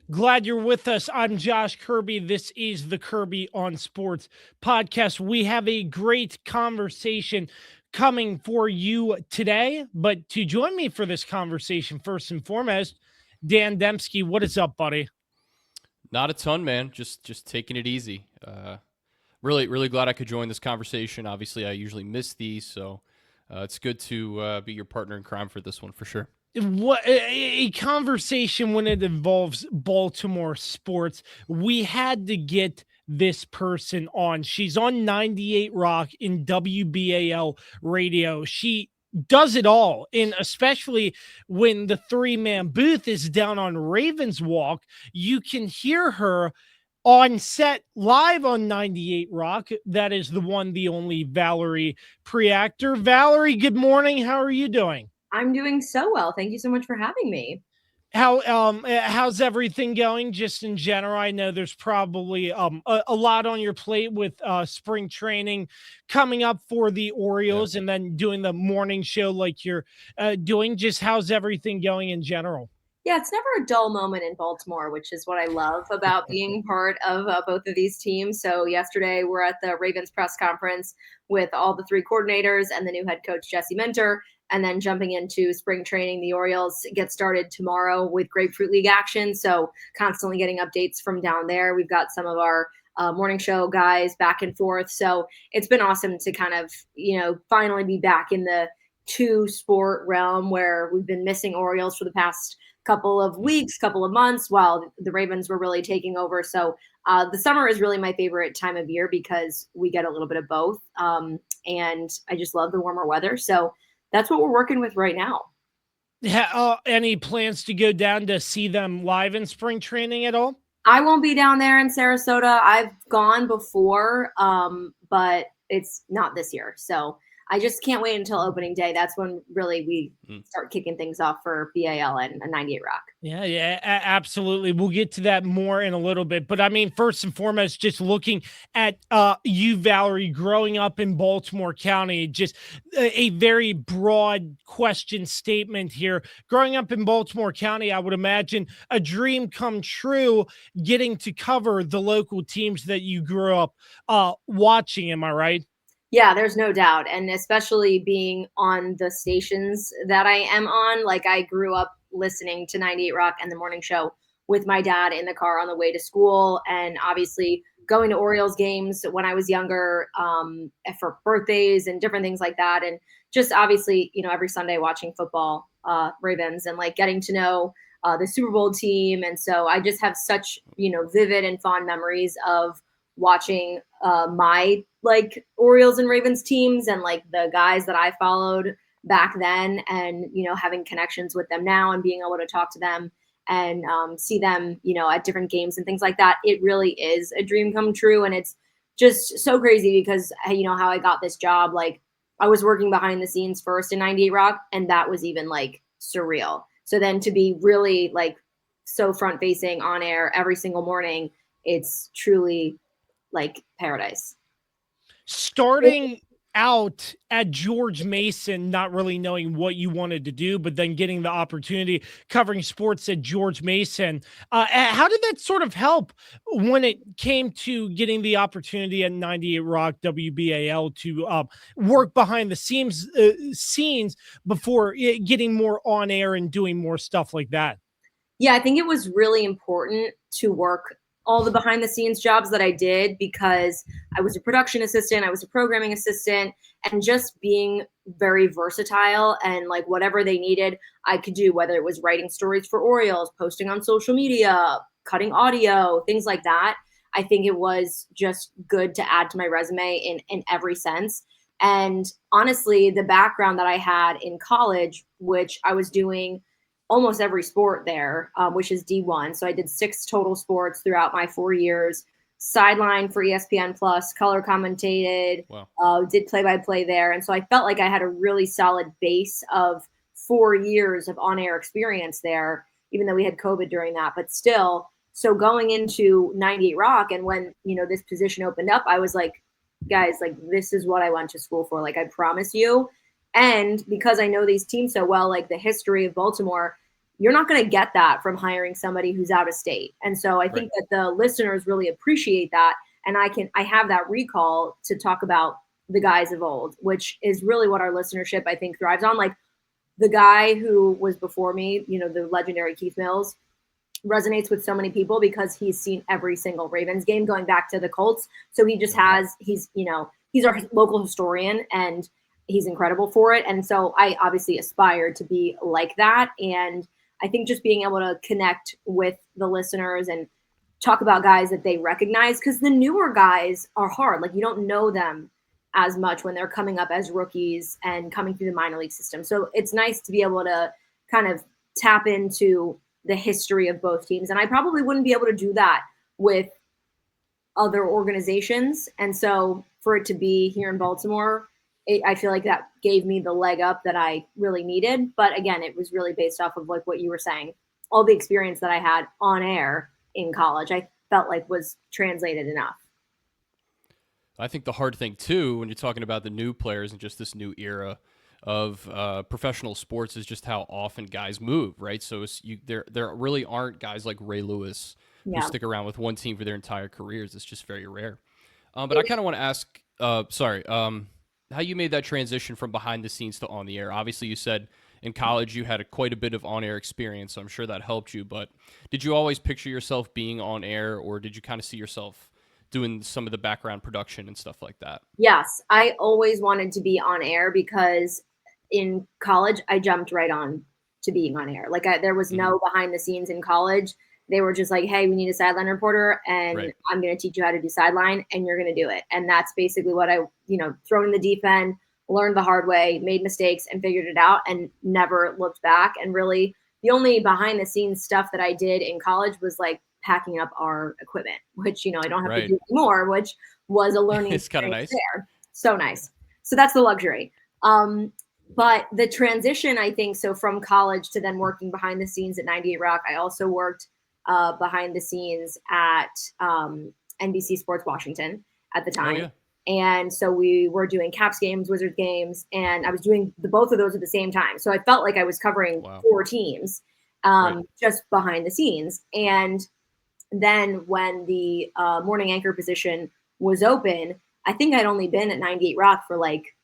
Glad you're with us. I'm Josh Kirby. This is the Kirby on Sports podcast. We have a great conversation coming for you today. But to join me for this conversation, first and foremost, Dan Dembski. What is up, buddy? Not a ton, man. Just taking it easy. Really glad I could join this conversation. Obviously, I usually miss these, so it's good to be your partner in crime for this one for sure. What a conversation when it involves Baltimore sports. We had to get this person on. She's on 98Rock in WBAL Radio. She does it all, and especially when the three-man booth is down on Ravens Walk, you can hear her on set live on 98Rock. That is the one, the only Valerie Preactor. Valerie, good morning. How are you doing? I'm doing so well. Thank you so much for having me. How's everything going just in general? I know there's probably a lot on your plate with spring training coming up for the Orioles and then doing the morning show like you're doing. Just how's everything going in general? Yeah, it's never a dull moment in Baltimore, which is what I love about being part of both of these teams. So yesterday we're at the Ravens press conference with all the three coordinators and the new head coach, Jesse Minter. And then jumping into spring training, the Orioles get started tomorrow with Grapefruit League action. So constantly getting updates from down there. We've got some of our morning show guys back and forth. So it's been awesome to kind of, finally be back in the two sport realm where we've been missing Orioles for the past couple of weeks, couple of months while the Ravens were really taking over. So the summer is really my favorite time of year because we get a little bit of both. And I just love the warmer weather. So that's what we're working with right now. Any plans to go down to see them live in spring training at all? I won't be down there in Sarasota. I've gone before, but it's not this year. So I just can't wait until opening day. That's when really we start kicking things off for BAL and 98Rock. Yeah, absolutely. We'll get to that more in a little bit. But I mean, first and foremost, just looking at you, Valerie, growing up in Baltimore County, just a very broad question statement here. Growing up in Baltimore County, I would imagine a dream come true getting to cover the local teams that you grew up watching. Am I right? Yeah, there's no doubt. And especially being on the stations that I am on, like I grew up listening to 98Rock and the morning show with my dad in the car on the way to school. And obviously going to Orioles games when I was younger for birthdays and different things like that. And just obviously, every Sunday watching football, Ravens, and like getting to know the Super Bowl team. And so I just have such, vivid and fond memories of watching my like Orioles and Ravens teams and like the guys that I followed back then and, having connections with them now and being able to talk to them and see them, at different games and things like that. It really is a dream come true. And it's just so crazy because, how I got this job, like I was working behind the scenes first in 98Rock and that was even like surreal. So then to be really like so front facing on air every single morning, it's truly like paradise. Starting out at George Mason, not really knowing what you wanted to do, but then getting the opportunity covering sports at George Mason. How did that sort of help when it came to getting the opportunity at 98Rock WBAL to work behind the scenes before getting more on air and doing more stuff like that? Yeah, I think it was really important to work all the behind the scenes jobs that I did because I was a production assistant, I was a programming assistant, and just being very versatile and like whatever they needed, I could do, whether it was writing stories for Orioles, posting on social media, cutting audio, things like that. I think it was just good to add to my resume in every sense. And honestly, the background that I had in college, which I was doing almost every sport there, which is D1. So I did 6 total sports throughout my 4 years, sideline for ESPN Plus, color commentated, did play-by-play there. And so I felt like I had a really solid base of 4 years of on-air experience there, even though we had COVID during that, but still. So going into 98Rock and when, this position opened up, I was like, guys, like, this is what I went to school for. Like, I promise you. And because I know these teams so well, like the history of Baltimore, you're not going to get that from hiring somebody who's out of state. And so I think that the listeners really appreciate that. And I have that recall to talk about the guys of old, which is really what our listenership, I think, thrives on. Like the guy who was before me, the legendary Keith Mills, resonates with so many people because he's seen every single Ravens game going back to the Colts. So he just he's our local historian and he's incredible for it. And so I obviously aspire to be like that. And I think just being able to connect with the listeners and talk about guys that they recognize, because the newer guys are hard. Like you don't know them as much when they're coming up as rookies and coming through the minor league system. So it's nice to be able to kind of tap into the history of both teams. And I probably wouldn't be able to do that with other organizations. And so for it to be here in Baltimore, I feel like that gave me the leg up that I really needed. But again, it was really based off of like what you were saying, all the experience that I had on air in college, I felt like was translated enough. I think the hard thing too, when you're talking about the new players and just this new era of professional sports, is just how often guys move, right? So there really aren't guys like Ray Lewis who stick around with one team for their entire careers. It's just very rare. But I kind of want to ask, how you made that transition from behind the scenes to on the air. Obviously, you said in college you had quite a bit of on-air experience, so I'm sure that helped you. But did you always picture yourself being on air, or did you kind of see yourself doing some of the background production and stuff like that? Yes, I always wanted to be on air because in college I jumped right on to being on air. Like there was no behind the scenes in college. They were just like, hey, we need a sideline reporter and I'm going to teach you how to do sideline and you're going to do it. And that's basically what I, thrown in the deep end, learned the hard way, made mistakes and figured it out and never looked back. And really the only behind the scenes stuff that I did in college was like packing up our equipment, which, I don't have to do anymore, which was a learning it's kind of nice there. So nice. So that's the luxury. But the transition, I think, so from college to then working behind the scenes at 98 Rock, I also worked behind the scenes at NBC Sports Washington at the time. Oh, yeah. And so we were doing Caps games, Wizards games, and I was doing both of those at the same time. So I felt like I was covering 4 teams just behind the scenes. And then when the morning anchor position was open, I think I'd only been at 98 Rock for like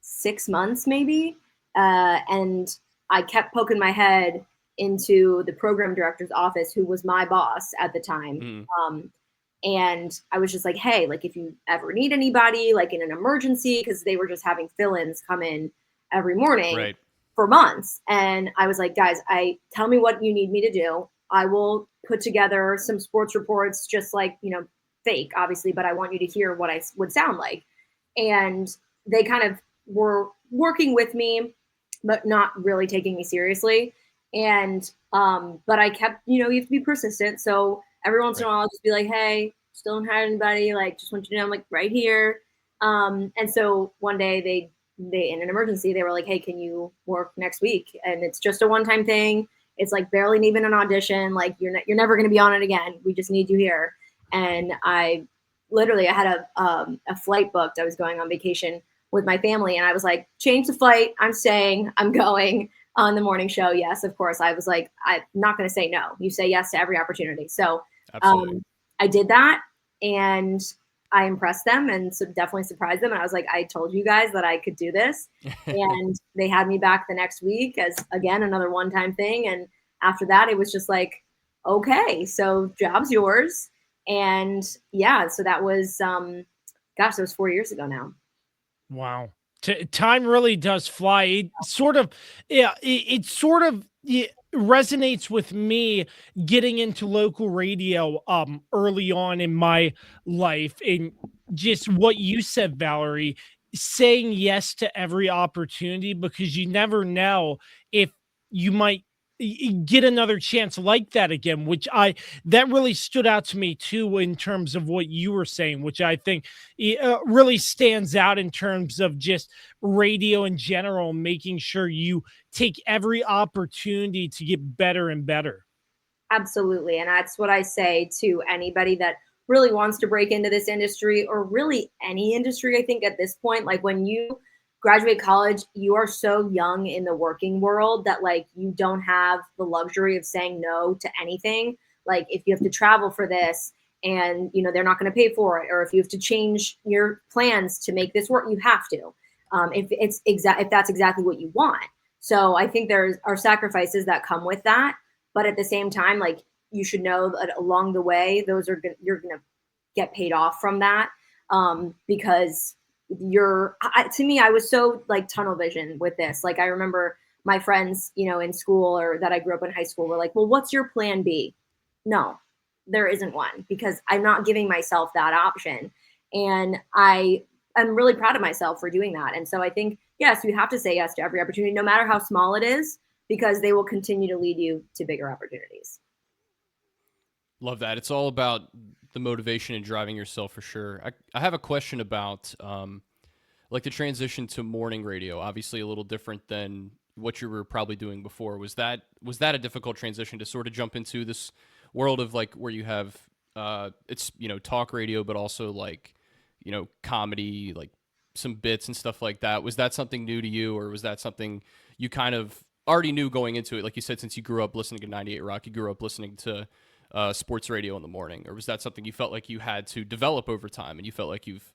6 months maybe. And I kept poking my head into the program director's office, who was my boss at the time. And I was just like, hey, like if you ever need anybody, like in an emergency, because they were just having fill-ins come in every morning for months. And I was like, guys, tell me what you need me to do. I will put together some sports reports, just like, fake, obviously, but I want you to hear what I would sound like. And they kind of were working with me, but not really taking me seriously. And, but I kept, you have to be persistent. So every once in a while, I'll just be like, hey, still don't have anybody. Like, just want you to know I'm like right here. And so one day they in an emergency, they were like, hey, can you work next week? And it's just a one-time thing. It's like barely even an audition. Like you're never going to be on it again. We just need you here. And I had a flight booked. I was going on vacation with my family. And I was like, change the flight. I'm staying. I'm going on the morning show. Yes, of course. I was like, I'm not going to say no. You say yes to every opportunity. So I did that and I impressed them and so definitely surprised them. And I was like, I told you guys that I could do this. And they had me back the next week as, again, another one-time thing. And after that, it was just like, okay, so job's yours. And yeah, so that was, that was 4 years ago now. Wow. Time really does fly. It sort of resonates with me getting into local radio early on in my life, and just what you said, Valerie, saying yes to every opportunity, because you never know if you might get another chance like that again, that really stood out to me too, in terms of what you were saying, which I think really stands out in terms of just radio in general, making sure you take every opportunity to get better and better. Absolutely. And that's what I say to anybody that really wants to break into this industry, or really any industry. I think at this point, like when you graduate college, you are so young in the working world that like you don't have the luxury of saying no to anything. Like if you have to travel for this and they're not going to pay for it, or if you have to change your plans to make this work, you have to. If that's exactly what you want. So I think there are sacrifices that come with that, but at the same time, like you should know that along the way, you're going to get paid off from that, because to me, I was so like tunnel vision with this. Like I remember my friends, in school or that I grew up in high school were like, well, what's your plan B? No, there isn't one, because I'm not giving myself that option. And I'm really proud of myself for doing that. And so I think, yes, you have to say yes to every opportunity, no matter how small it is, because they will continue to lead you to bigger opportunities. Love that. It's all about the motivation and driving yourself for sure. I have a question about like the transition to morning radio, obviously a little different than what you were probably doing before. Was that a difficult transition to sort of jump into this world of like where you have it's talk radio, but also like comedy, like some bits and stuff like that? Was that something new to you, or was that something you kind of already knew going into it? Like you said, since you grew up listening to 98 Rock, you grew up listening to sports radio in the morning, or was that something you felt like you had to develop over time and you felt like you've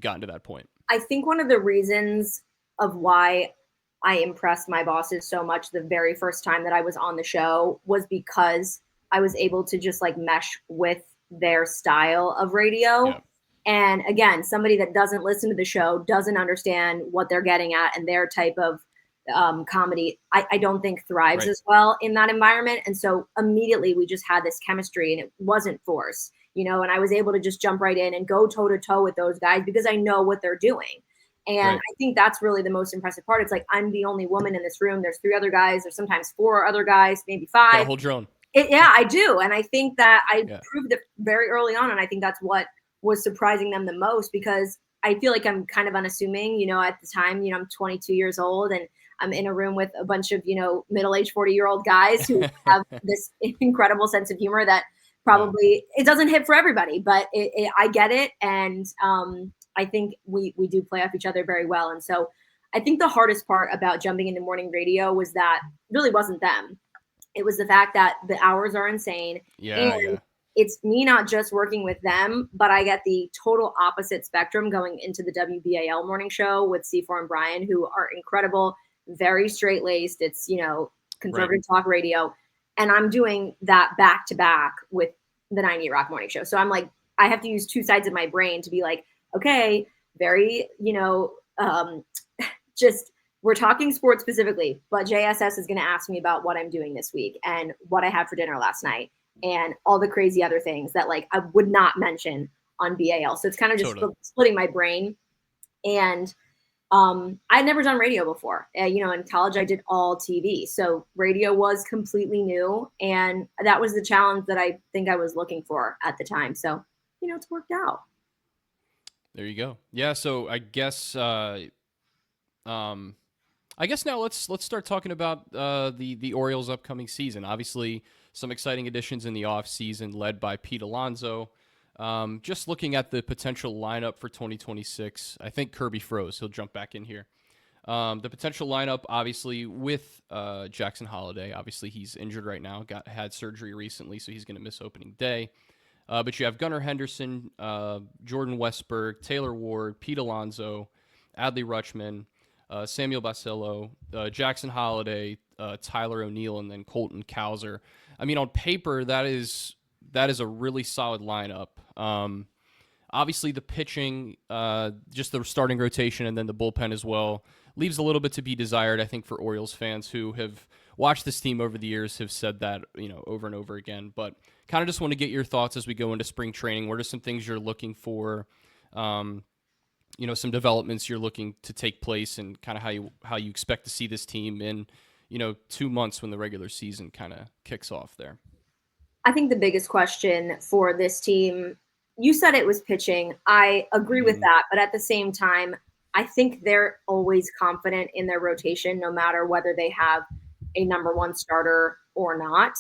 gotten to that point? I think one of the reasons of why I impressed my bosses so much the very first time that I was on the show was because I was able to just like mesh with their style of radio. Yeah. And again, somebody that doesn't listen to the show doesn't understand what they're getting at, and their type of comedy, I don't think thrives Right. as well in that environment. And so immediately we just had this chemistry, and it wasn't forced, and I was able to just jump right in and go toe to toe with those guys because I know what they're doing. And Right. I think that's really the most impressive part. It's like, I'm the only woman in this room. There's 3 other guys. There's sometimes 4 other guys, maybe 5. Gotta hold your own. Yeah, I do. And I think that I Yeah. proved it very early on. And I think that's what was surprising them the most, because I feel like I'm kind of unassuming, at the time, I'm 22 years old and I'm in a room with a bunch of, middle-aged 40-year-old guys who have this incredible sense of humor that probably it doesn't hit for everybody, but I get it. And I think we do play off each other very well. And so I think the hardest part about jumping into morning radio was that really wasn't them. It was the fact that the hours are insane. And it's me not just working with them, but I get the total opposite spectrum going into the WBAL morning show with C4 and Brian, who are incredible, very straight-laced. It's, conservative talk radio. And I'm doing that back to back with the 98 Rock morning show. So I'm like, I have to use 2 sides of my brain to be like, okay, very, just we're talking sports specifically, but JSS is going to ask me about what I'm doing this week and what I had for dinner last night and all the crazy other things that like I would not mention on BAL. So it's kind of just splitting my brain. And I'd never done radio before. In college I did all TV. So radio was completely new. And that was the challenge that I think I was looking for at the time. So, it's worked out. There you go. Yeah. So I guess now let's start talking about the Orioles' upcoming season. Obviously, some exciting additions in the offseason led by Pete Alonso. Just looking at the potential lineup for 2026, I think Kirby froze. He'll jump back in here. The potential lineup, obviously, with Jackson Holliday. Obviously, he's injured right now. Had surgery recently, so he's going to miss opening day. But you have Gunnar Henderson, Jordan Westberg, Taylor Ward, Pete Alonso, Adley Rutschman, Samuel Basillo, Jackson Holliday, Tyler O'Neill, and then Colton Cowser. I mean, on paper, that is a really solid lineup. Obviously, the pitching, just the starting rotation, and then the bullpen as well, leaves a little bit to be desired, I think, for Orioles fans who have watched this team over the years, have said that, over and over again. But kind of just want to get your thoughts as we go into spring training. What are some things you're looking for? Some developments you're looking to take place, and kind of how you expect to see this team in, 2 months when the regular season kind of kicks off there. I think the biggest question for this team, you said it was pitching. I agree with that. But at the same time, I think they're always confident in their rotation, no matter whether they have a number 1 starter or not.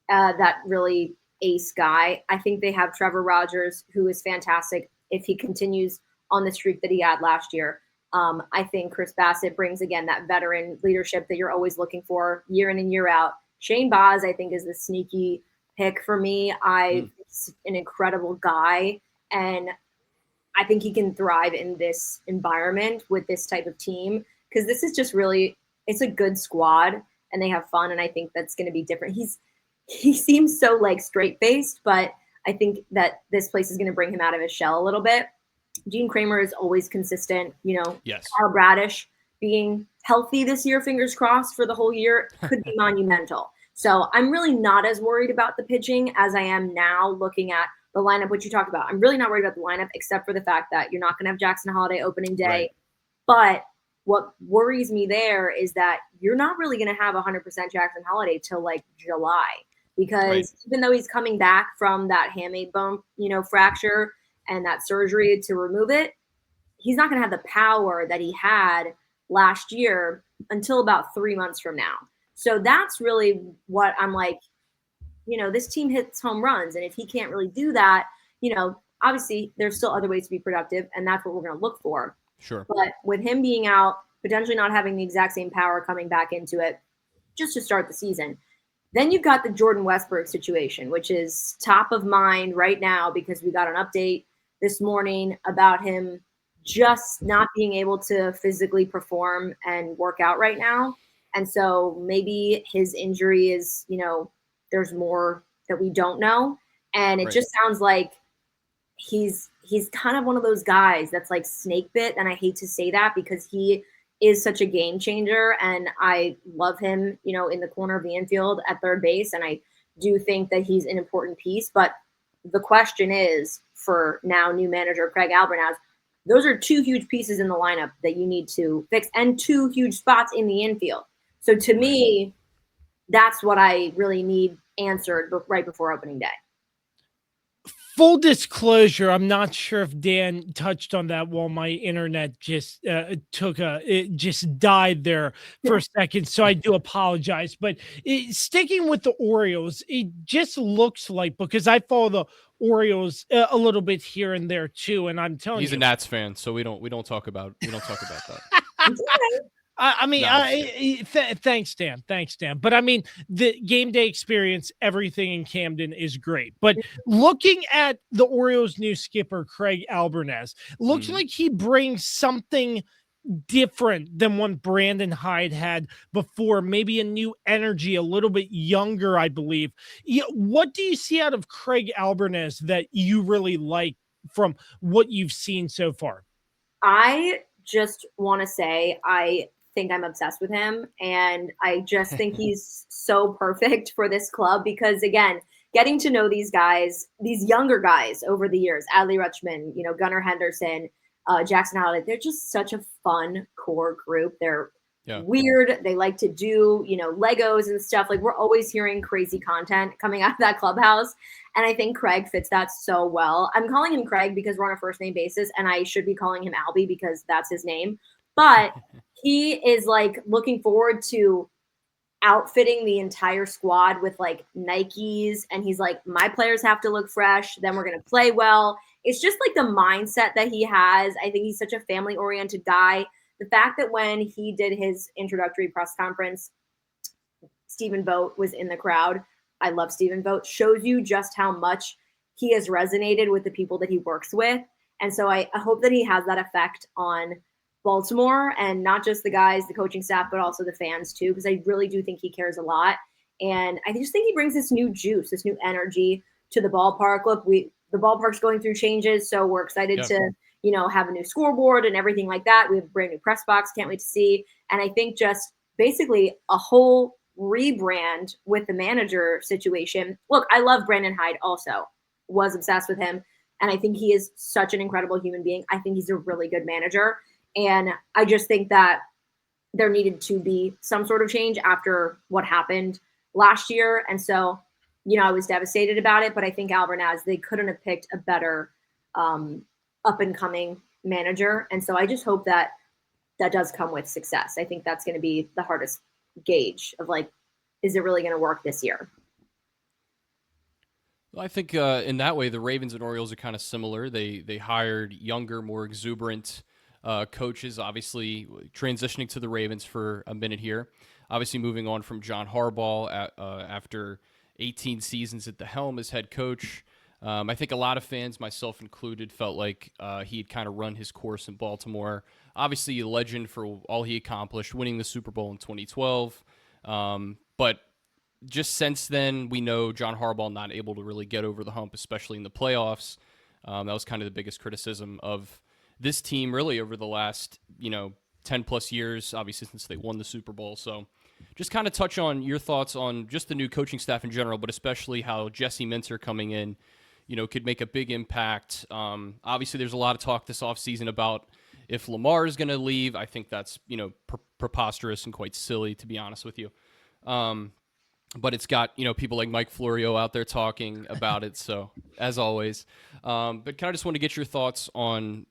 That really ace guy. I think they have Trevor Rogers, who is fantastic if he continues on the streak that he had last year. I think Chris Bassett brings, again, that veteran leadership that you're always looking for year in and year out. Shane Baz, I think, is the sneaky pick for me. He's an incredible guy, and I think he can thrive in this environment with this type of team, because this is just really, it's a good squad and they have fun. And I think that's going to be different. He seems so like straight faced, but I think that this place is going to bring him out of his shell a little bit. Gene Kramer is always consistent. Yes. Kyle Bradish being healthy this year, fingers crossed for the whole year, could be monumental. So I'm really not as worried about the pitching as I am now looking at the lineup, which you talked about. I'm really not worried about the lineup, except for the fact that you're not going to have Jackson Holiday opening day. Right. But what worries me there is that you're not really going to have 100% Jackson Holiday till like July, because even though he's coming back from that hamate bone, fracture and that surgery to remove it, he's not going to have the power that he had last year until about 3 months from now. So that's really what I'm like, this team hits home runs. And if he can't really do that, obviously there's still other ways to be productive. And that's what we're going to look for. Sure. But with him being out, potentially not having the exact same power coming back into it just to start the season, then you've got the Jordan Westburg situation, which is top of mind right now because we got an update this morning about him just not being able to physically perform and work out right now. And so maybe his injury is, there's more that we don't know. And it just sounds like he's kind of one of those guys that's like snake bit. And I hate to say that because he is such a game changer. And I love him, in the corner of the infield at third base. And I do think that he's an important piece. But the question is, for now new manager Craig Albernaz, those are two huge pieces in the lineup that you need to fix and two huge spots in the infield. So to me, that's what I really need answered right before opening day. Full disclosure, I'm not sure if Dan touched on that while my internet just it just died there for a second. So I do apologize. But sticking with the Orioles, it just looks like, because I follow the Orioles a little bit here and there too, and I'm telling you, he's a Nats fan, so we don't talk about that. Thanks, Dan. But I mean, the game day experience, everything in Camden is great. But looking at the Orioles' new skipper, Craig Albernaz, looks like he brings something different than what Brandon Hyde had before, maybe a new energy, a little bit younger, I believe. What do you see out of Craig Albernaz that you really like from what you've seen so far? I just want to say I think I'm obsessed with him, and I just think he's so perfect for this club because, again, getting to know these guys, these younger guys over the years, Adley Rutschman, Gunnar Henderson, Jackson Holiday, they're just such a fun core group. They're weird. They like to do, Legos and stuff. Like, we're always hearing crazy content coming out of that clubhouse. And I think Craig fits that so well. I'm calling him Craig because we're on a first name basis, and I should be calling him Albie because that's his name. But he is like looking forward to outfitting the entire squad with like Nikes. And he's like, my players have to look fresh. Then we're going to play well. It's just like the mindset that he has. I think he's such a family oriented guy. The fact that when he did his introductory press conference, Stephen Vogt was in the crowd. I love Stephen Vogt. Shows you just how much he has resonated with the people that he works with. And so I hope that he has that effect on Baltimore, and not just the guys, the coaching staff, but also the fans too, because I really do think he cares a lot. And I just think he brings this new juice, this new energy to the ballpark. Look, the ballpark's going through changes, so we're excited to, have a new scoreboard and everything like that. We have a brand new press box. Can't wait to see. And I think just basically a whole rebrand with the manager situation. Look, I love Brandon Hyde also. Was obsessed with him. And I think he is such an incredible human being. I think he's a really good manager. And I just think that there needed to be some sort of change after what happened last year. And so, I was devastated about it, but I think Albernaz, they couldn't have picked a better up and coming manager. And so I just hope that does come with success. I think that's going to be the hardest gauge of like, is it really going to work this year? Well, I think in that way, the Ravens and Orioles are kind of similar. They hired younger, more exuberant coaches, obviously transitioning to the Ravens for a minute here. Obviously moving on from John Harbaugh after 18 seasons at the helm as head coach. I think a lot of fans, myself included, felt like he had kind of run his course in Baltimore. Obviously a legend for all he accomplished, winning the Super Bowl in 2012. But just since then, we know John Harbaugh not able to really get over the hump, especially in the playoffs. That was kind of the biggest criticism of this team really over the last, 10 plus years, obviously since they won the Super Bowl. So just kind of touch on your thoughts on just the new coaching staff in general, but especially how Jesse Minter coming in, could make a big impact. Obviously there's a lot of talk this offseason about if Lamar is going to leave. I think that's, preposterous and quite silly, to be honest with you. But it's got, people like Mike Florio out there talking about it. So as always, but kind of just want to get your thoughts on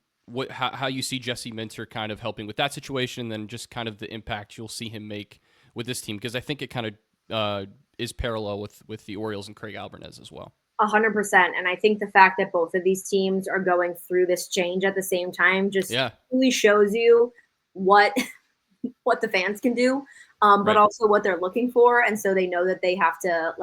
how you see Jesse Minter kind of helping with that situation, and then just kind of the impact you'll see him make with this team. Because I think it kind of is parallel with the Orioles and Craig Alvarez as well. 100%. And I think the fact that both of these teams are going through this change at the same time just really shows you what the fans can do, but also what they're looking for. And so they know that they have to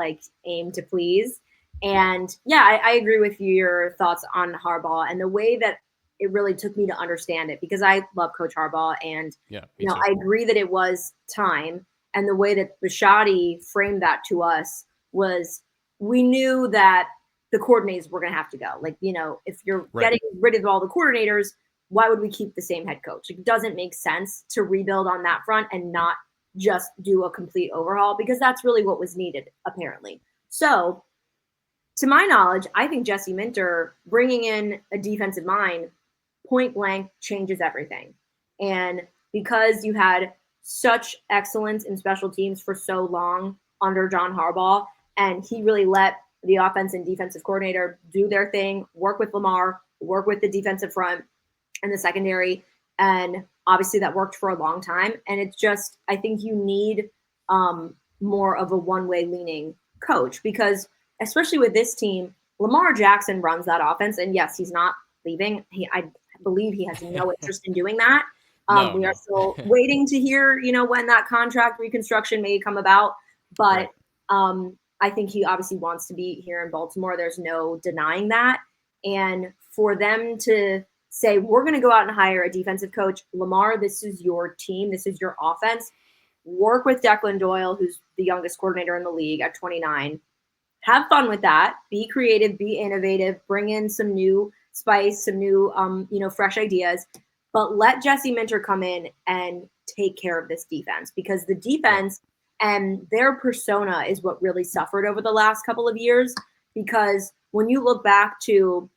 aim to please. And I agree with your thoughts on Harbaugh and the way that it really took me to understand it, because I love Coach Harbaugh, and I agree that it was time. And the way that Bisciotti framed that to us was, we knew that the coordinators were going to have to go. If you're getting rid of all the coordinators, why would we keep the same head coach? It doesn't make sense to rebuild on that front and not just do a complete overhaul, because that's really what was needed, apparently. So, to my knowledge, I think Jesse Minter bringing in a defensive mind point blank changes everything. And because you had such excellence in special teams for so long under John Harbaugh, and he really let the offense and defensive coordinator do their thing, work with Lamar, work with the defensive front and the secondary. And obviously that worked for a long time. And it's just, I think you need more of a one-way leaning coach, because especially with this team, Lamar Jackson runs that offense. And yes, he's not leaving. I believe he has no interest in doing that. We are still waiting to hear, when that contract reconstruction may come about. But I think he obviously wants to be here in Baltimore. There's no denying that. And for them to say, we're going to go out and hire a defensive coach, Lamar, this is your team, this is your offense. Work with Declan Doyle, who's the youngest coordinator in the league at 29. Have fun with that. Be creative, be innovative, bring in some new spice, some new, fresh ideas. But let Jesse Minter come in and take care of this defense, because the defense and their persona is what really suffered over the last couple of years. Because when you look back to,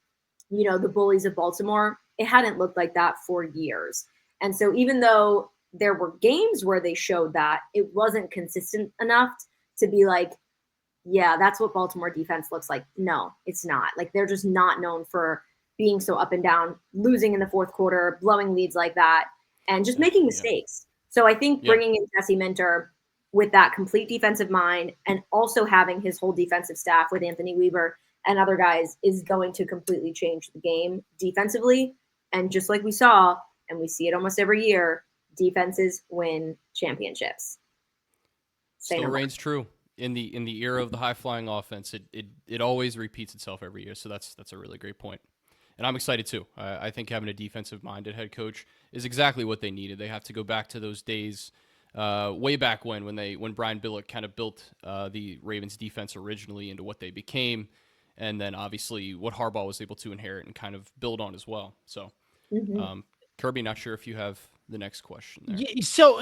the Bullies of Baltimore, it hadn't looked like that for years. And so even though there were games where they showed that, it wasn't consistent enough to be like, yeah, that's what Baltimore defense looks like. No, it's not. They're just not known for being so up and down, losing in the fourth quarter, blowing leads like that, and just making mistakes. So I think bringing in Jesse Minter with that complete defensive mind, and also having his whole defensive staff with Anthony Weaver and other guys, is going to completely change the game defensively. And just like we saw, and we see it almost every year, defenses win championships. Still reigns true in the era of the high flying offense. It always repeats itself every year. So that's a really great point. And I'm excited too. I think having a defensive minded head coach is exactly what they needed. They have to go back to those days way back when Brian Billick kind of built the Ravens defense originally into what they became. And then obviously what Harbaugh was able to inherit and kind of build on as well. So Kirby, not sure if you have the next question there. So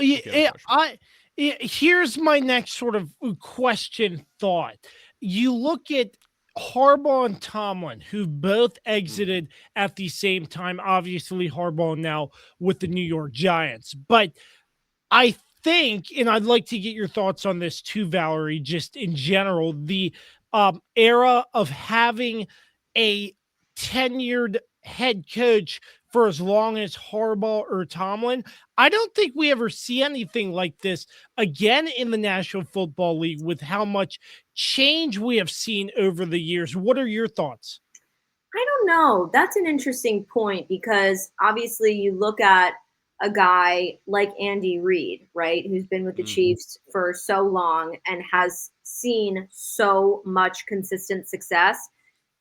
here's my next sort of question thought. You look at Harbaugh and Tomlin, who both exited at the same time. Obviously, Harbaugh now with the New York Giants. But I think, and I'd like to get your thoughts on this too, Valerie, just in general, the era of having a tenured head coach for as long as Harbaugh or Tomlin, I don't think we ever see anything like this again in the National Football League, with how much change we have seen over the years. What are your thoughts? I don't know. That's an interesting point because obviously you look at a guy like Andy Reid, right, who's been with the Chiefs for so long and has seen so much consistent success.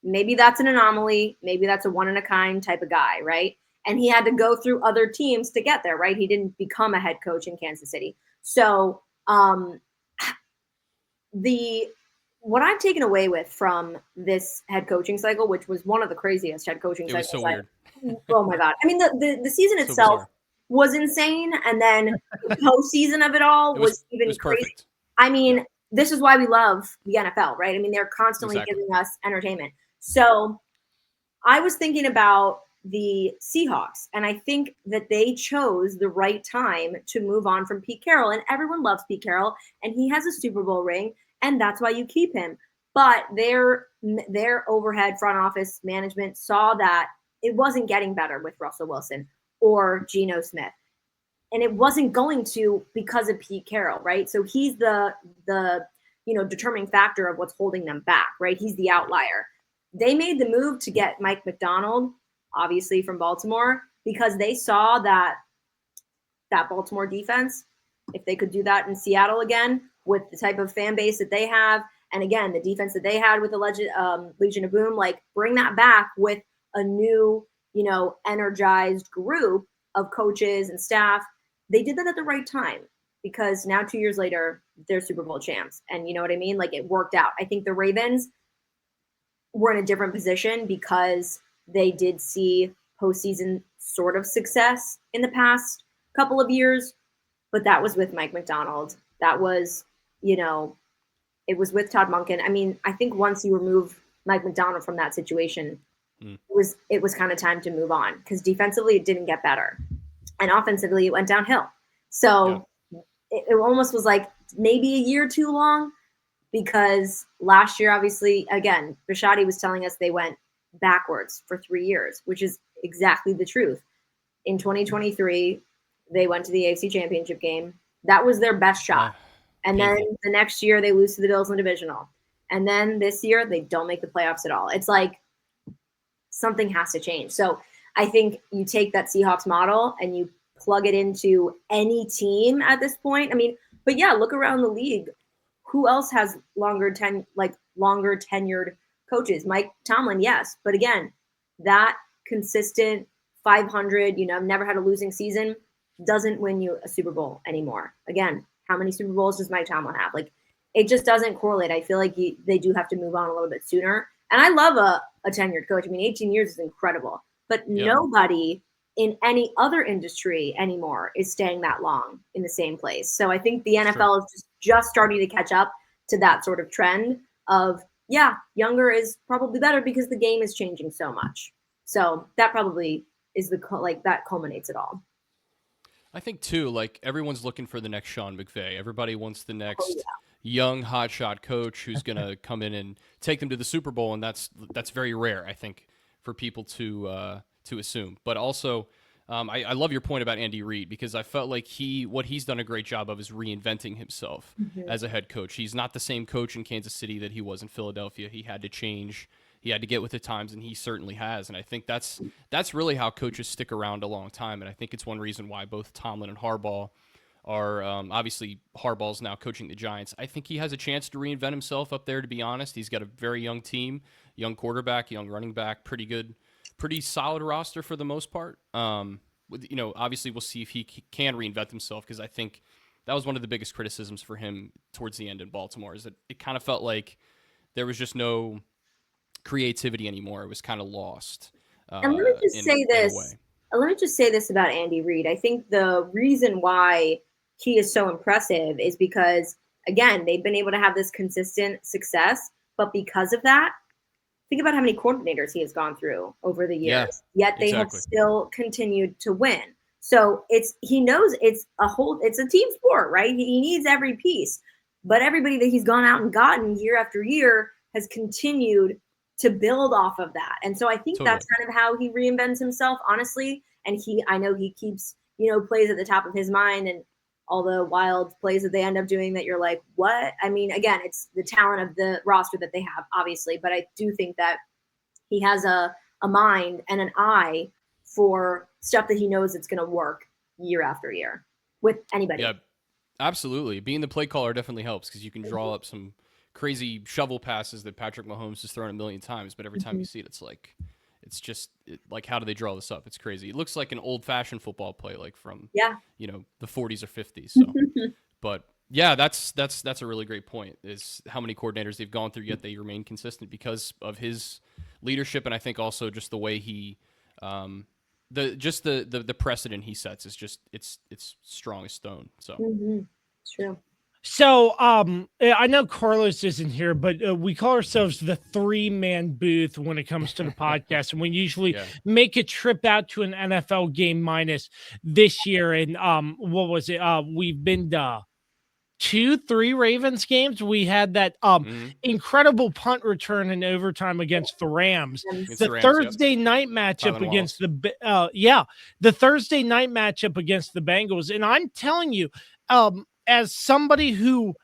Maybe that's an anomaly. Maybe that's a one-in-a-kind type of guy, right? And he had to go through other teams to get there, right? He didn't become a head coach in Kansas City. So what I've taken away with from this head coaching cycle, which was one of the craziest head coaching cycles. It was so weird. Oh my God. I mean, the season So itself bizarre. was insane. And then the postseason of it all was even crazy. Perfect. I mean, this is why we love the NFL, right? I mean, they're constantly giving us entertainment. So I was thinking about the Seahawks, and I think that they chose the right time to move on from Pete Carroll. And everyone loves Pete Carroll, and he has a Super Bowl ring, and that's why you keep him. But their overhead front office management saw that it wasn't getting better with Russell Wilson or Geno Smith. And it wasn't going to because of Pete Carroll, right? So he's the determining factor of what's holding them back, right? He's the outlier. They made the move to get Mike Macdonald, obviously from Baltimore, because they saw that Baltimore defense, if they could do that in Seattle again with the type of fan base that they have, and again, the defense that they had with the Legion of Boom, like bring that back with a new, energized group of coaches and staff. They did that at the right time because now 2 years later, they're Super Bowl champs. And you know what I mean? Like it worked out. I think the Ravens were in a different position because they did see postseason sort of success in the past couple of years, but that was with Mike Macdonald. That was, it was with Todd Monken. I mean, I think once you remove Mike Macdonald from that situation, it was kind of time to move on because defensively it didn't get better. And offensively it went downhill. So it almost was like maybe a year too long because last year, obviously, again, Bisciotti was telling us they went backwards for 3 years, which is exactly the truth. In 2023, they went to the AFC Championship game. That was their best shot. And then the next year they lose to the Bills in the divisional. And then this year they don't make the playoffs at all. It's like something has to change. So I think you take that Seahawks model and you plug it into any team at this point. I mean, but yeah, look around the league. Who else has longer tenured coaches? Mike Tomlin, yes. But again, that consistent 500, I've never had a losing season, doesn't win you a Super Bowl anymore. Again, how many Super Bowls does Mike Tomlin have? Like, it just doesn't correlate. I feel like they do have to move on a little bit sooner. And I love a tenured coach. I mean, 18 years is incredible. But nobody in any other industry anymore is staying that long in the same place. So I think the NFL is just starting to catch up to that sort of trend of, younger is probably better because the game is changing so much. So that probably is that culminates it all. I think too, like everyone's looking for the next Sean McVay. Everybody wants the next young hotshot coach who's going to come in and take them to the Super Bowl, and that's very rare, I think, for people to assume. But also, I love your point about Andy Reid because I felt like what he's done a great job of is reinventing himself as a head coach. He's not the same coach in Kansas City that he was in Philadelphia. He had to change. He had to get with the times, and he certainly has. And I think that's really how coaches stick around a long time. And I think it's one reason why both Tomlin and Harbaugh are obviously Harbaugh's now coaching the Giants. I think he has a chance to reinvent himself up there, to be honest. He's got a very young team, young quarterback, young running back, pretty solid roster for the most part. Obviously we'll see if he can reinvent himself because I think that was one of the biggest criticisms for him towards the end in Baltimore is that it kind of felt like there was just no creativity anymore. It was kind of lost. And let me just say this about Andy Reid. I think the reason why he is so impressive is because, again, they've been able to have this consistent success, but because of that, think about how many coordinators he has gone through over the years, yet they have still continued to win. So he knows it's a team sport, right? He needs every piece, but everybody that he's gone out and gotten year after year has continued to build off of that. And so I think that's kind of how he reinvents himself, honestly. And I know he keeps, plays at the top of his mind and all the wild plays that they end up doing that you're like, what? I mean, again, it's the talent of the roster that they have, obviously, but I do think that he has a mind and an eye for stuff that he knows it's going to work year after year with anybody. Yeah, absolutely. Being the play caller definitely helps because you can Mm-hmm. draw up some crazy shovel passes that Patrick Mahomes has thrown a million times, but every time you see it, it's just like, how do they draw this up? It's crazy. It looks like an old-fashioned football play, like from the 40s or 50s. So, but yeah, that's a really great point. Is how many coordinators they've gone through, yet they remain consistent because of his leadership, and I think also just the way he, the precedent he sets is just it's strong as stone. So It's true. So, I know Carlos isn't here, but we call ourselves the 3-man booth when it comes to the podcast, and we usually make a trip out to an NFL game minus this year. And what was it? We've been to 2-3 Ravens games. We had that incredible punt return in overtime against the Rams. The Thursday night matchup against the Thursday night matchup against the Bengals. And I'm telling you, as somebody who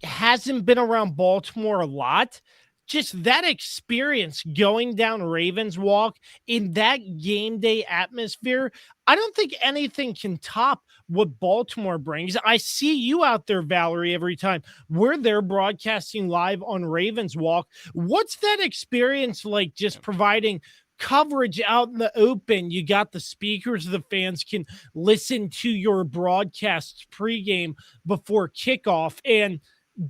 hasn't been around Baltimore a lot, just that experience going down Ravens Walk in that game day atmosphere, I don't think anything can top what Baltimore brings. I see you out there, Valerie, every time we're there broadcasting live on Ravens Walk. What's that experience like, just providing coverage out in the open? You got the speakers, the fans can listen to your broadcasts pregame before kickoff, and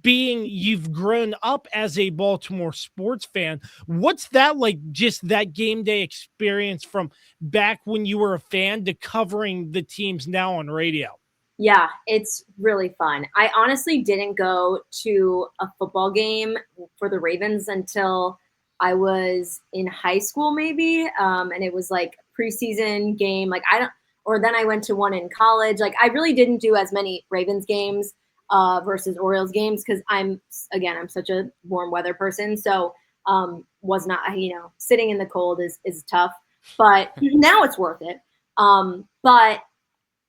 being you've grown up as a Baltimore sports fan, what's that like, just that game day experience from back when you were a fan to covering the teams now on radio? Yeah, it's really fun. I honestly didn't go to a football game for the Ravens until I was in high school, maybe. And it was like preseason game. Then I went to one in college. Like, I really didn't do as many Ravens games versus Orioles games because I'm such a warm weather person. So was not, sitting in the cold is tough, but now it's worth it. But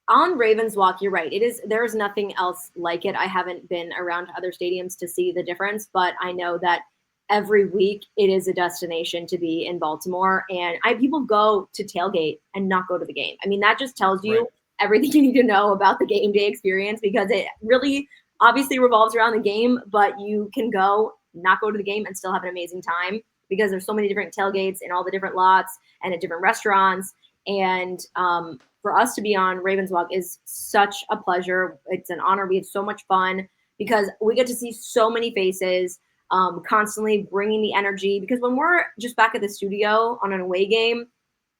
on Ravens Walk, you're right. There's nothing else like it. I haven't been around other stadiums to see the difference, but I know that every week it is a destination to be in Baltimore, and people go to tailgate and not go to the game. I mean, that just tells you everything you need to know about the game day experience, because it really obviously revolves around the game, but you can not go to the game and still have an amazing time because there's so many different tailgates in all the different lots and at different restaurants. And for us to be on Ravens Walk is such a pleasure. It's an honor. We had so much fun because we get to see so many faces, constantly bringing the energy, because when we're just back at the studio on an away game,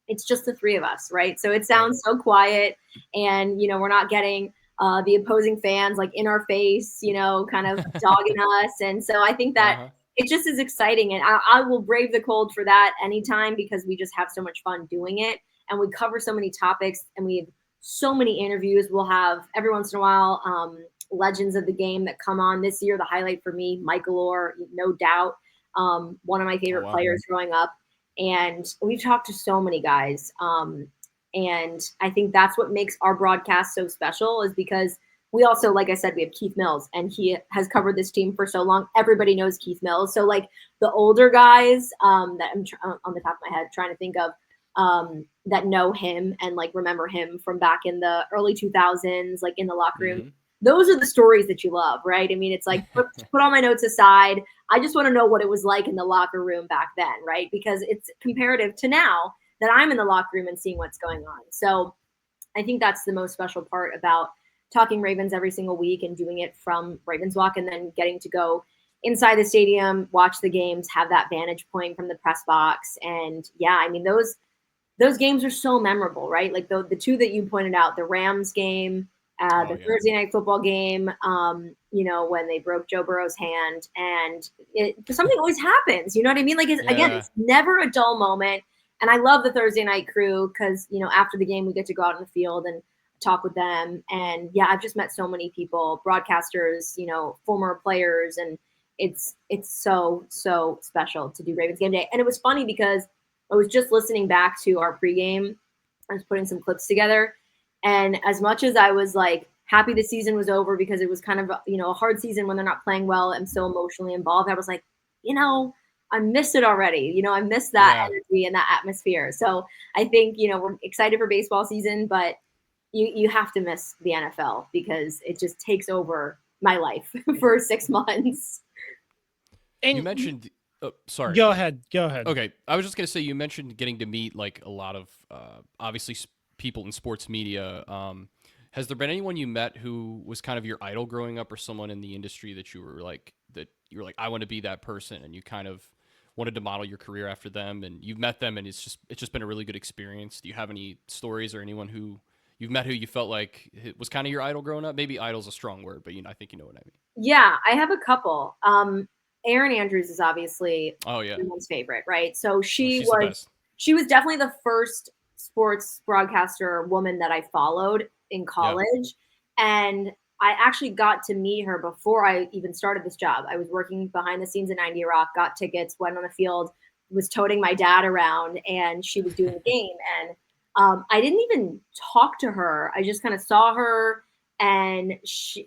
it's just the three of us, right? So it sounds so quiet, and we're not getting the opposing fans like in our face, kind of dogging us. And so I think that it just is exciting, and I will brave the cold for that anytime, because we just have so much fun doing it, and we cover so many topics, and we have so many interviews. We'll have every once in a while legends of the game that come on. This year, the highlight for me, Michael Orr, no doubt, one of my favorite players growing up. And we've talked to so many guys. And I think that's what makes our broadcast so special, is because we also, like I said, we have Keith Mills, and he has covered this team for so long. Everybody knows Keith Mills. So like the older guys that I'm on the top of my head trying to think of that know him and like remember him from back in the early 2000s, like in the locker room. Those are the stories that you love, right? I mean, it's like, put all my notes aside. I just want to know what it was like in the locker room back then, right? Because it's comparative to now that I'm in the locker room and seeing what's going on. So I think that's the most special part about talking Ravens every single week and doing it from Ravens Walk, and then getting to go inside the stadium, watch the games, have that vantage point from the press box. And yeah, I mean, those games are so memorable, right? Like the two that you pointed out, the Rams game, Thursday night football game, when they broke Joe Burrow's hand, and something always happens. You know what I mean? Like, again, it's never a dull moment. And I love the Thursday night crew because, after the game, we get to go out in the field and talk with them. And yeah, I've just met so many people, broadcasters, former players, and it's so, so special to do Ravens game day. And it was funny because I was just listening back to our pregame. I was putting some clips together. And as much as I was like happy the season was over, because it was kind of, a hard season when they're not playing well and so emotionally involved, I was like, I miss it already. You know, I miss that energy and that atmosphere. So I think, you know, we're excited for baseball season, but you have to miss the NFL because it just takes over my life for 6 months. And you mentioned, sorry. Go ahead. Okay. I was just going to say, you mentioned getting to meet like a lot of, obviously people in sports media. Has there been anyone you met who was kind of your idol growing up, or someone in the industry that you were like, I want to be that person, and you kind of wanted to model your career after them, and you've met them and it's just been a really good experience? Do you have any stories or anyone who you've met who you felt like it was kind of your idol growing up? Maybe idol's a strong word, but I think you know what I mean. Yeah, I have a couple. Erin Andrews is obviously everyone's favorite, right? So she was definitely the first sports broadcaster woman that I followed in college. And I actually got to meet her before I even started this job. I was working behind the scenes at 98Rock, got tickets, went on the field, was toting my dad around, and she was doing the game. And I didn't even talk to her. I just kind of saw her, and she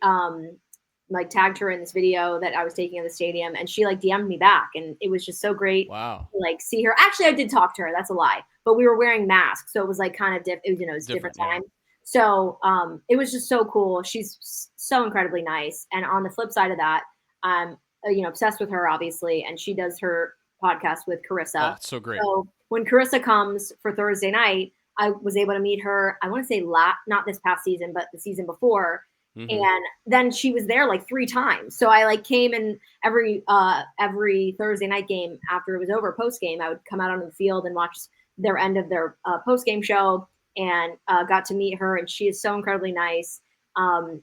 like tagged her in this video that I was taking in the stadium, and she like DM'd me back, and it was just so great. Wow. To, like, see her. Actually, I did talk to her. That's a lie. But we were wearing masks, so it was like kind of it was a different time. So it was just so cool. She's so incredibly nice. And on the flip side of that, I'm obsessed with her, obviously, and she does her podcast with Carissa. Oh, so great. So when Carissa comes for Thursday night, I was able to meet her. I want to say not this past season, but the season before. Mm-hmm. And then she was there like 3 times. So I like came in every Thursday night game after it was over, post game. I would come out onto the field and watch their end of their post game show, and got to meet her. And she is so incredibly nice. And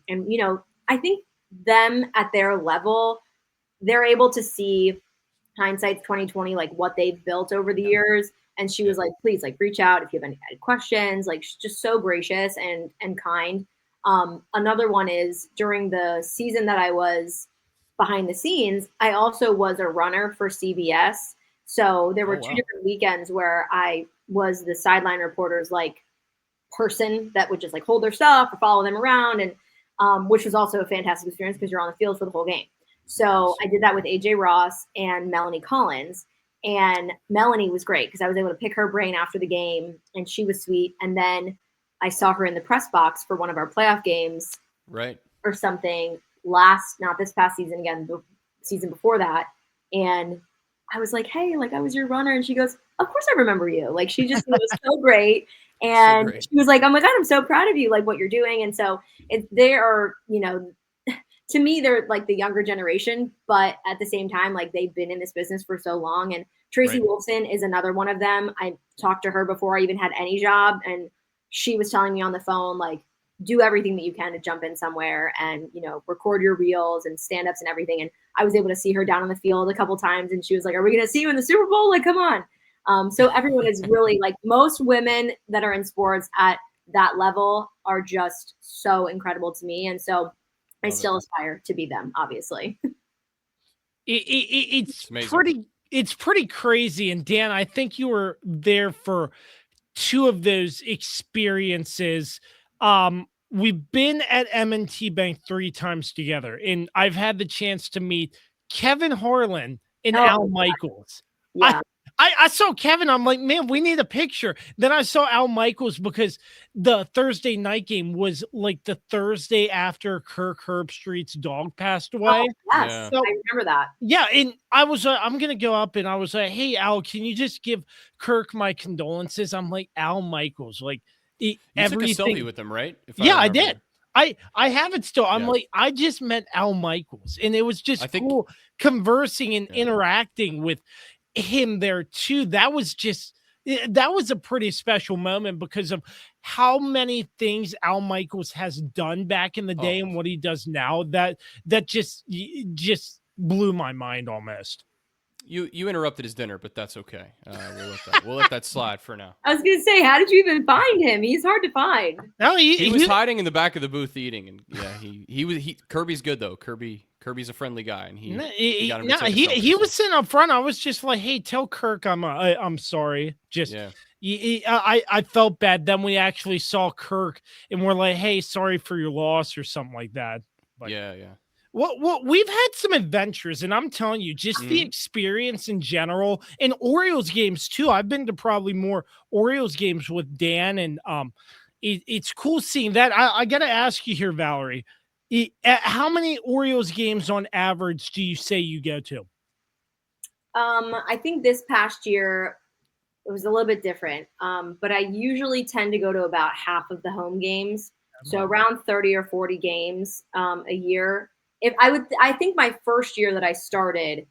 I think them at their level, they're able to see hindsight's 2020, like what they've built over the years. And she was like, please, like, reach out if you have any questions. Like, she's just so gracious and kind. Another one is during the season that I was behind the scenes, I also was a runner for CBS. So there were 2 different weekends where I was the sideline reporter's like person that would just like hold their stuff or follow them around, and which was also a fantastic experience because you're on the field for the whole game. So I did that with AJ Ross and Melanie Collins. And Melanie was great because I was able to pick her brain after the game, and she was sweet. And then I saw her in the press box for one of our playoff games, right, or something not this past season, again, the season before that. And I was like, hey, like, I was your runner. And she goes, of course I remember you. Like, she just was so great. And she was like, oh my God, I'm so proud of you, like what you're doing. And so they are, to me, they're like the younger generation, but at the same time, like, they've been in this business for so long. And Tracy Wolfson is another one of them. I talked to her before I even had any job, and she was telling me on the phone, like, do everything that you can to jump in somewhere and, record your reels and stand-ups and everything. And I was able to see her down on the field a couple times, and she was like, are we going to see you in the Super Bowl? Like, come on. So everyone is really, like, most women that are in sports at that level are just so incredible to me. And so I still aspire to be them, obviously. It's pretty crazy. And Dan, I think you were there for 2 of those experiences. We've been at M&T Bank 3 times together, and I've had the chance to meet Kevin Harlan and Al Michaels. Yeah. I saw Kevin. I'm like, man, we need a picture. Then I saw Al Michaels because the Thursday night game was like the Thursday after Kirk Herbstreit's dog passed away. Oh, yes, yeah. So, I remember that. Yeah, and I was I'm gonna go up and I was like, hey, Al, can you just give Kirk my condolences? I'm like, Al Michaels, like, you took a selfie with him, right? I did. I have it still. I'm like, I just met Al Michaels, and it was just cool conversing and interacting with him there too. That was a pretty special moment because of how many things Al Michaels has done back in the day and what he does now. That just blew my mind almost. You interrupted his dinner, but that's okay. We'll let that slide for now. I was gonna say, how did you even find him? He's hard to find. No, he was hiding in the back of the booth eating, and Kirby's good though. Kirby's a friendly guy, and he was sitting up front. I was just like, hey, tell Kirk I'm sorry. Just I felt bad. Then we actually saw Kirk, and we're like, hey, sorry for your loss or something like that. But, yeah. Well, we've had some adventures, and I'm telling you, just the experience in general, and Orioles games too. I've been to probably more Orioles games with Dan, and it's cool seeing that. I got to ask you here, Valerie, how many Orioles games on average do you say you go to? I think this past year it was a little bit different, but I usually tend to go to about half of the home games, so around 30 or 40 games a year. I think my first year that I started,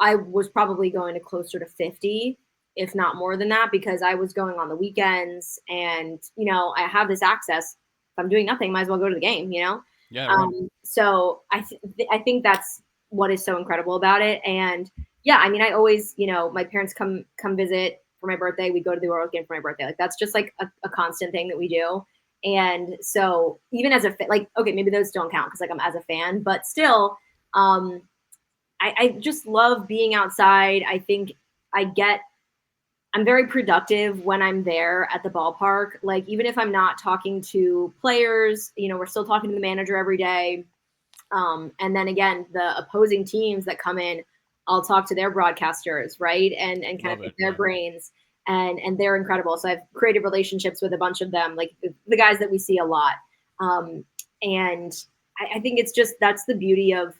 I was probably going to closer to 50, if not more than that, because I was going on the weekends, and I have this access. If I'm doing nothing, might as well go to the game. Yeah. Right. So I think that's what is so incredible about it, and yeah, I mean, I always, my parents come visit for my birthday. We go to the Orioles game for my birthday. Like that's just like a constant thing that we do. And so even as okay, maybe those don't count because like I'm as a fan, but still, I just love being outside. I think I'm very productive when I'm there at the ballpark. Like even if I'm not talking to players, we're still talking to the manager every day. And then again, the opposing teams that come in, I'll talk to their broadcasters, right? And kind of pick their brains. And they're incredible. So I've created relationships with a bunch of them, like the guys that we see a lot. And I think it's just, that's the beauty of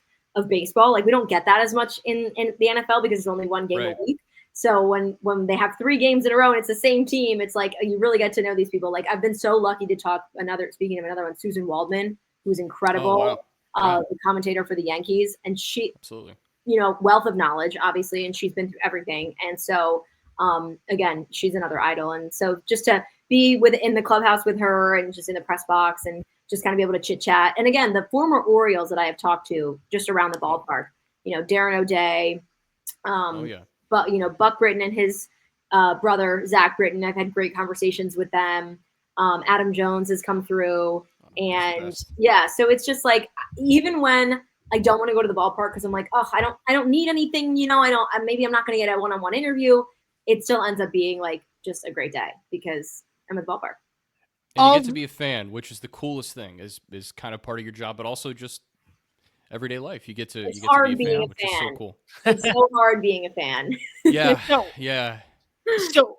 baseball. Like we don't get that as much in the NFL because it's only one game a week. So when they have 3 games in a row and it's the same team, it's like you really get to know these people. Like I've been so lucky to talk speaking of another one, Susan Waldman, who's incredible, the commentator for the Yankees. And she, absolutely, wealth of knowledge, obviously, and she's been through everything. And so, again, she's another idol. And so just to be in the clubhouse with her and just in the press box and just kind of be able to chit chat. And again, the former Orioles that I have talked to just around the ballpark, Darren O'Day, but Buck Britton and his brother, Zach Britton, I've had great conversations with them. Adam Jones has come through. And yeah, so it's just like, even when I don't want to go to the ballpark because I'm like, oh, I don't need anything, maybe I'm not going to get a one-on-one interview. It still ends up being like just a great day because I'm at the ballpark. And you get to be a fan, which is the coolest thing, is kind of part of your job, but also just everyday life. You get to be a fan, which is so cool. It's so hard being a fan. Yeah, yeah.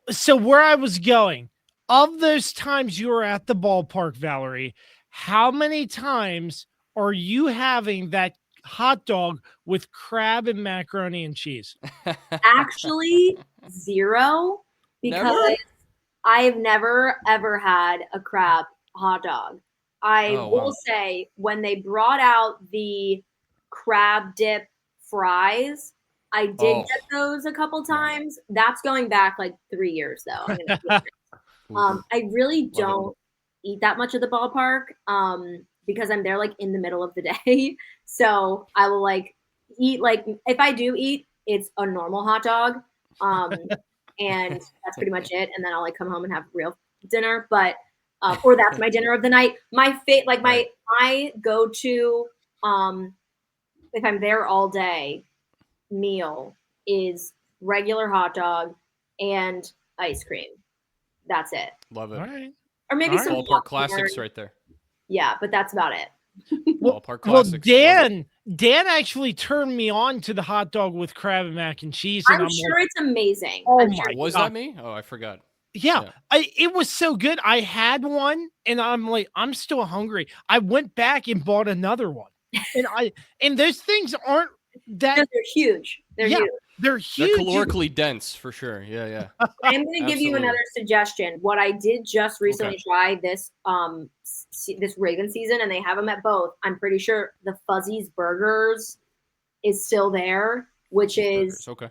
So where I was going, of those times you were at the ballpark, Valerie, how many times are you having that hot dog with crab and macaroni and cheese? Actually, 0, because I've never ever had a crab hot dog. I will say when they brought out the crab dip fries, I did get those a couple times. That's going back like 3 years though. I really don't eat that much at the ballpark because I'm there like in the middle of the day. So I will like eat, like if I do eat, it's a normal hot dog. And that's pretty much it. And then I'll like come home and have real dinner, but or that's my dinner of the night. My go to if I'm there all day meal is regular hot dog and ice cream. That's it. Love it. All right. Or maybe some ballpark classics right there. Yeah, but that's about it. Ballpark classics. Well, Dan actually turned me on to the hot dog with crab and mac and cheese. And I'm sure it's amazing. Oh I'm my sure was that me? Oh, I forgot. Yeah. It was so good. I had one and I'm like, I'm still hungry. I went back and bought another one. And those things aren't that. They're huge. They're huge. They're huge. They're calorically dense for sure. Yeah. I'm going to give you another suggestion. What I did just recently try this this Raven season, and they have them at both. I'm pretty sure the Fuzzy's Burgers is still there, which is okay.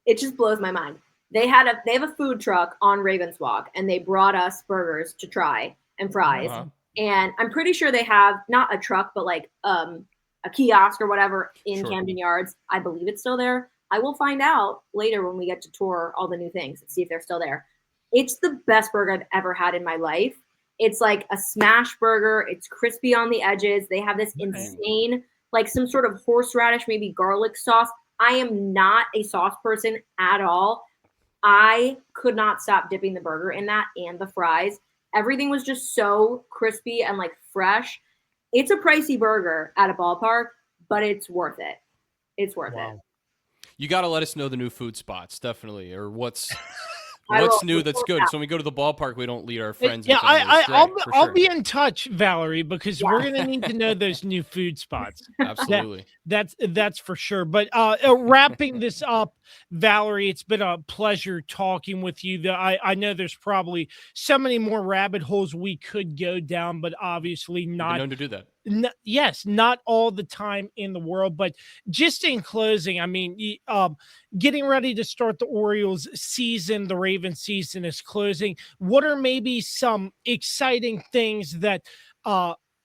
It just blows my mind. They have a food truck on Ravens Walk, and they brought us burgers to try and fries. And I'm pretty sure they have not a truck, but like a kiosk or whatever in Camden Yards. I believe it's still there. I will find out later when we get to tour all the new things and see if they're still there. It's the best burger I've ever had in my life. It's like a smash burger. It's crispy on the edges. They have this insane, like some sort of horseradish, maybe garlic sauce. I am not a sauce person at all. I could not stop dipping the burger in that and the fries. Everything was just so crispy and like fresh. It's a pricey burger at a ballpark, but it's worth it. It's worth it. You got to let us know the new food spots, definitely, or what's I will. new that's good. So when we go to the ballpark, we don't lead our friends. Yeah, and family astray, I'll be in touch, Valerie, because we're gonna need to know those new food spots. Absolutely, that's for sure. But wrapping this up, Valerie, it's been a pleasure talking with you. I know there's probably so many more rabbit holes we could go down, but obviously We've not. been known to do that. Yes, not all the time in the world, but just in closing, I mean, getting ready to start the Orioles season, the Ravens season is closing. What are maybe some exciting things that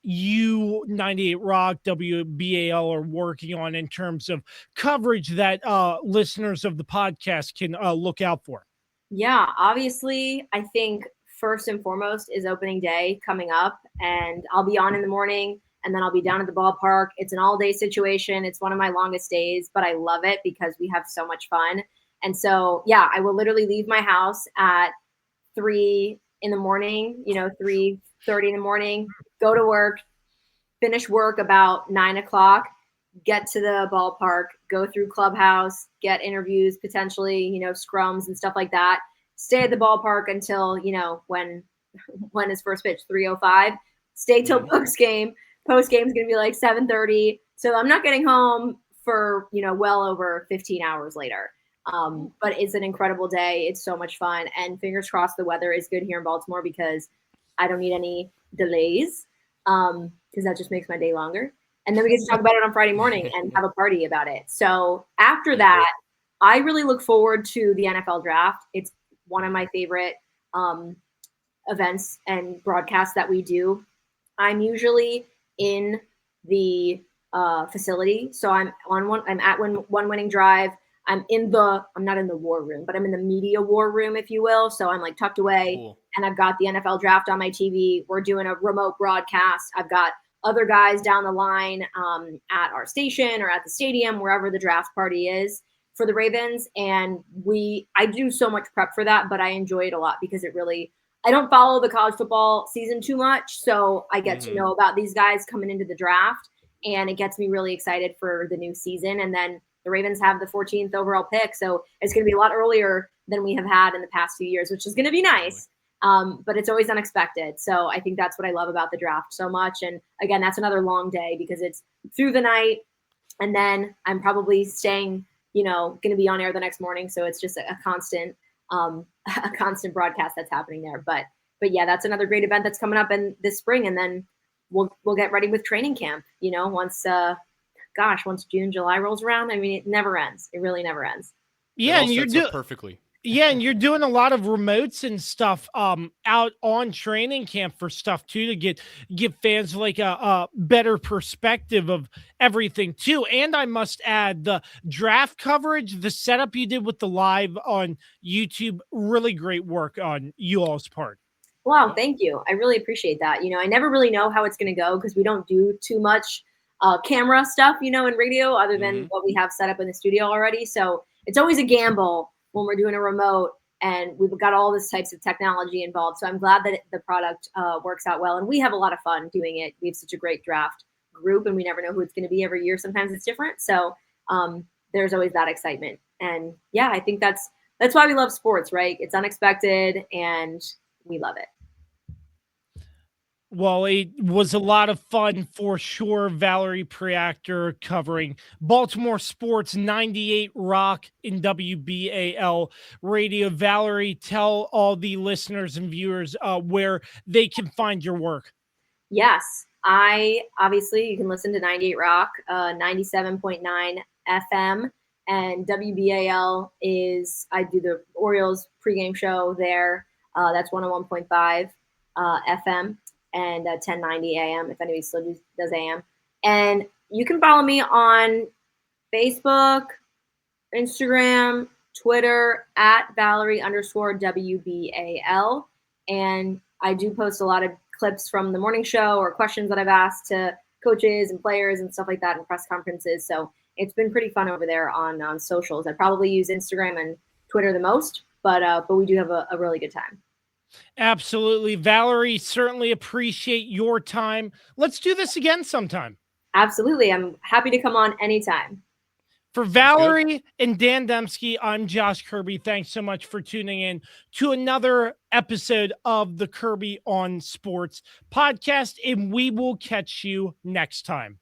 you 98 Rock WBAL are working on in terms of coverage that listeners of the podcast can look out for? Yeah, obviously, I think first and foremost is opening day coming up, and I'll be on in the morning and then I'll be down at the ballpark. It's an all-day situation. It's one of my longest days, but I love it because we have so much fun. And so, yeah, I will literally leave my house at 3 in the morning, 3:30 in the morning, go to work, finish work about 9 o'clock, get to the ballpark, go through clubhouse, get interviews, potentially, scrums and stuff like that. Stay at the ballpark until, when is first pitch, 3:05. Stay till post game. Post game is going to be like 7:30. So I'm not getting home for, well over 15 hours later. But it's an incredible day. It's so much fun. And fingers crossed the weather is good here in Baltimore because I don't need any delays because that just makes my day longer. And then we get to talk about it on Friday morning and have a party about it. So after that, I really look forward to the NFL draft. It's one of my favorite events and broadcasts that we do. I'm usually in the facility. So I'm at one winning drive. I'm not in the war room, but I'm in the media war room, if you will. So I'm like tucked away. Cool. And I've got the NFL draft on my TV. We're doing a remote broadcast. I've got other guys down the line at our station or at the stadium, wherever the draft party is for the Ravens. And I do so much prep for that, but I enjoy it a lot because I don't follow the college football season too much. So I get to know about these guys coming into the draft, and it gets me really excited for the new season. And then the Ravens have the 14th overall pick. So it's going to be a lot earlier than we have had in the past few years, which is going to be nice. But it's always unexpected. So I think that's what I love about the draft so much. And again, that's another long day because it's through the night. And then I'm probably staying, going to be on air the next morning. So it's just a constant broadcast that's happening there. But yeah, that's another great event that's coming up in this spring. And then we'll get ready with training camp, once June, July rolls around. I mean, it never ends. It really never ends. Yeah. And you're doing perfectly. Yeah, and you're doing a lot of remotes and stuff out on training camp for stuff too to give fans like a better perspective of everything too. And I must add the draft coverage, the setup you did with the live on YouTube, really great work on you all's part. Wow, thank you. I really appreciate that. I never really know how it's going to go because we don't do too much camera stuff, in radio other than what we have set up in the studio already. So it's always a gamble when we're doing a remote and we've got all this types of technology involved. So I'm glad that the product works out well. And we have a lot of fun doing it. We have such a great draft group and we never know who it's going to be every year. Sometimes it's different. So there's always that excitement. And yeah, I think that's why we love sports, right? It's unexpected and we love it. Well, it was a lot of fun for sure. Valerie Preactor covering Baltimore sports, 98 Rock in WBAL Radio. Valerie, tell all the listeners and viewers where they can find your work. Yes, obviously you can listen to 98 Rock, 97.9 FM, and WBAL I do the Orioles pregame show there. That's 101.5 FM. And 1090 AM, if anybody still does AM. And you can follow me on Facebook, Instagram, Twitter, at Valerie_WBAL. And I do post a lot of clips from the morning show or questions that I've asked to coaches and players and stuff like that in press conferences. So it's been pretty fun over there on socials. I probably use Instagram and Twitter the most, but we do have a really good time. Absolutely. Valerie, certainly appreciate your time. Let's do this again sometime. Absolutely. I'm happy to come on anytime. For Valerie and Dan Dembski, I'm Josh Kirby. Thanks so much for tuning in to another episode of the Kirby on Sports podcast, and we will catch you next time.